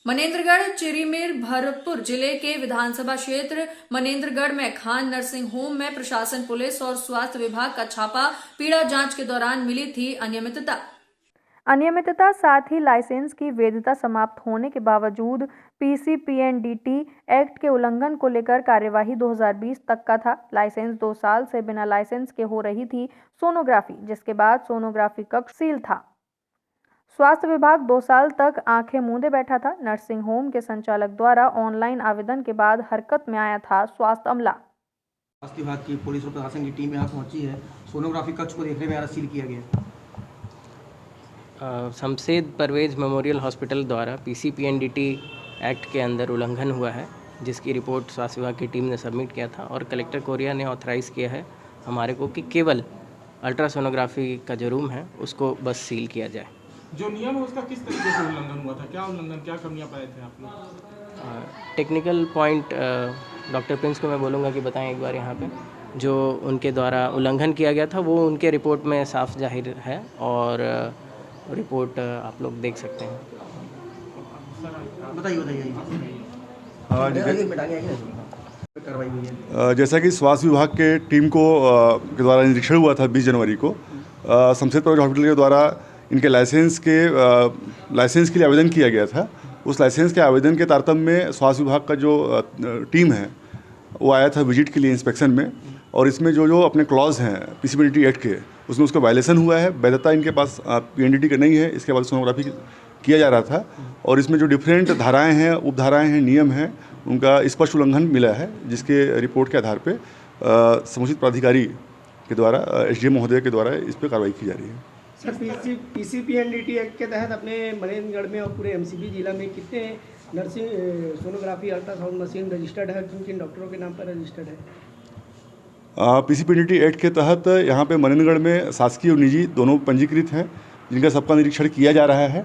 मनेंद्रगढ़ चिरीमेर भरतपुर जिले के विधानसभा क्षेत्र मनेंद्रगढ़ में खान नर्सिंग होम में प्रशासन, पुलिस और स्वास्थ्य विभाग का छापा। पीड़ा जांच के दौरान मिली थी अनियमितता, साथ ही लाइसेंस की वैधता समाप्त होने के बावजूद पीसीपीएनडीटी एक्ट के उल्लंघन को लेकर कार्यवाही 2020 तक का था। लाइसेंस 2 साल से बिना लाइसेंस के हो रही थी सोनोग्राफी, जिसके बाद सोनोग्राफी कक्ष सील था। स्वास्थ्य विभाग 2 साल तक आंखें मूंदे बैठा था। नर्सिंग होम के संचालक द्वारा ऑनलाइन आवेदन के बाद हरकत में आया था स्वास्थ्य अमला। स्वास्थ्य विभाग की पुलिस और प्रशासन की टीम यहाँ पहुंची है। सोनोग्राफी कक्ष को देखने में यहाँ सील किया गया। शमशेद परवेज मेमोरियल हॉस्पिटल द्वारा पीसीपीएनडीटी एक्ट के अंदर उल्लंघन हुआ है, जिसकी रिपोर्ट स्वास्थ्य विभाग की टीम ने सबमिट किया था और कलेक्टर कोरिया ने ऑथराइज़ किया है हमारे को कि केवल अल्ट्रासोनोग्राफी का जो रूम है उसको बस सील किया जाए। जो नियम है उसका किस तरीके से उल्लंघन हुआ था? क्या उल्लंघन, क्या कमियां पाए थे आप लोग? टेक्निकल पॉइंट डॉक्टर प्रिंस को मैं बोलूँगा कि बताएं एक बार यहाँ पे जो उनके द्वारा उल्लंघन किया गया था वो उनके रिपोर्ट में साफ जाहिर है और रिपोर्ट आप लोग देख सकते हैं। जैसा कि स्वास्थ्य विभाग के टीम के द्वारा निरीक्षण हुआ था 20 जनवरी को शमशेद परवेज हॉस्पिटल के द्वारा इनके लाइसेंस के लिए आवेदन किया गया था। उस लाइसेंस के आवेदन के तारतम्य में स्वास्थ्य विभाग का जो टीम है वो आया था विजिट के लिए इंस्पेक्शन में, और इसमें जो अपने क्लॉज हैं पीसीपीएनडीटी एक्ट के उसमें उसका वायलेशन हुआ है। वैधता इनके पास पीएनडीटी का नहीं है, इसके बाद सोनोग्राफी किया जा रहा था और इसमें जो डिफरेंट धाराएं हैं, उपधाराएं हैं, नियम हैं, उनका स्पष्ट उल्लंघन मिला है, जिसके रिपोर्ट के आधार पर समुचित प्राधिकारी के द्वारा एसडीएम महोदय के द्वारा इस पर कार्रवाई की जा रही है। सर, पीसीपीएनडीटी एक्ट के तहत अपने मनेंद्रगढ़ में और पूरे एमसीबी जिला में कितने nursing sonography ultrasound machine registered है? किन डॉक्टरों के नाम पर रजिस्टर्ड है? पीसीपीएनडीटी एक्ट के तहत यहाँ पे मनेंद्रगढ़ में शासकीय और निजी दोनों पंजीकृत हैं, जिनका सबका निरीक्षण किया जा रहा है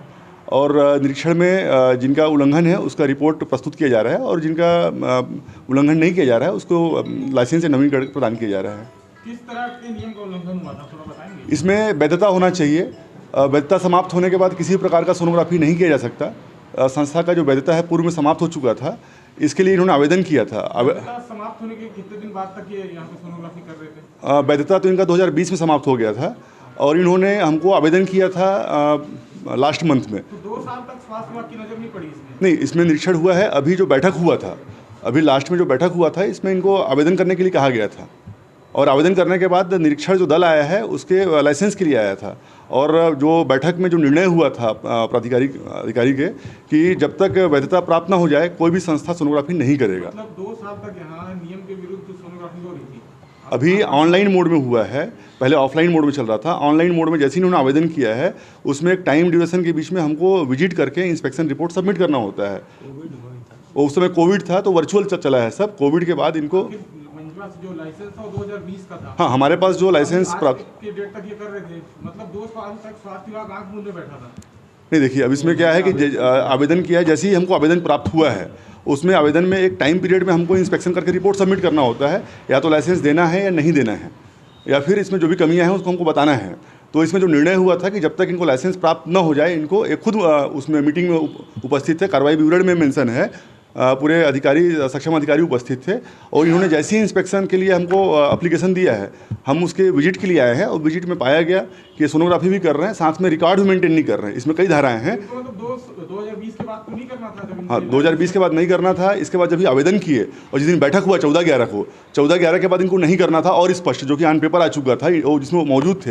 और निरीक्षण में जिनका उल्लंघन है उसका रिपोर्ट प्रस्तुत किया जा रहा है और जिनका उल्लंघन नहीं किया जा रहा है उसको लाइसेंस या नवीनीकरण प्रदान किया जा रहा है। किस तरह के नियम का उल्लंघन हुआ था, थोड़ा बताएंगे? इसमें वैधता होना चाहिए। वैधता समाप्त होने के बाद किसी प्रकार का सोनोग्राफी नहीं किया जा सकता। संस्था का जो वैधता है पूर्व में समाप्त हो चुका था, इसके लिए इन्होंने आवेदन किया था। समाप्त होने के कितने दिन बाद तक ये यहाँ पे सोनोग्राफी कर रहे थे? वैधता तो इनका 2020 में समाप्त हो गया था और इन्होंने हमको आवेदन किया था लास्ट मंथ में। तो 2 साल तक स्वास्थ्य विभाग की नज़र नहीं पड़ी इसमें? नहीं, इसमें निरीक्षण हुआ है। अभी जो बैठक हुआ था, अभी लास्ट में जो बैठक हुआ था, इसमें इनको आवेदन करने के लिए कहा गया था और आवेदन करने के बाद निरीक्षण जो दल आया है उसके लाइसेंस के लिए आया था और जो बैठक में जो निर्णय हुआ था अधिकारी के कि जब तक वैधता प्राप्त न हो जाए कोई भी संस्था सोनोग्राफी नहीं करेगा। मतलब 2 साल तक यहाँ नियम के विरुद्ध सोनोग्राफी हो रही थी। अभी ऑनलाइन मोड में हुआ है, पहले ऑफलाइन मोड में चल रहा था। ऑनलाइन मोड में जैसे ही उन्होंने आवेदन किया है उसमें एक टाइम ड्यूरेशन के बीच में हमको विजिट करके इंस्पेक्शन रिपोर्ट सबमिट करना होता है। उस समय कोविड था तो वर्चुअल चला है सब। कोविड के बाद इनको जो लाइसेंस था 2020 का था। हाँ, हमारे पास जो लाइसेंस प्राप्त के डेट तक ये कर रहे थे, मतलब 2 साल तक स्वास्थ्य विभाग आंख मूंदे बैठा था। नहीं, देखिए अब इसमें क्या है कि आवेदन किया है, जैसे ही हमको आवेदन प्राप्त हुआ है उसमें आवेदन में एक टाइम पीरियड में हमको इंस्पेक्शन करके रिपोर्ट सबमिट करना होता है, या तो लाइसेंस देना है या नहीं देना है, या फिर इसमें जो भी कमियां हैं उसको हमको बताना है। तो इसमें जो निर्णय हुआ था कि जब तक इनको लाइसेंस प्राप्त न हो जाए, इनको एक खुद उसमें मीटिंग में उपस्थित थे, कार्रवाई विवरण में मेंशन है, पूरे अधिकारी, सक्षम अधिकारी उपस्थित थे और इन्होंने जैसे ही इंस्पेक्शन के लिए हमको एप्लीकेशन दिया है, हम उसके विजिट के लिए आए हैं और विजिट में पाया गया कि सोनोग्राफी भी कर रहे हैं, साथ में रिकॉर्ड भी मेंटेन नहीं कर रहे हैं। इसमें कई धाराएं हैं। तो 2020 के बाद तो नहीं करना था। हाँ, 2020 के बाद नहीं करना था। इसके बाद जब भी आवेदन किए और जिस दिन बैठक हुआ 14/11 को, 14/11 के बाद इनको नहीं करना था और स्पष्ट जो कि ऑन पेपर आ चुका था, जिसमें मौजूद थे।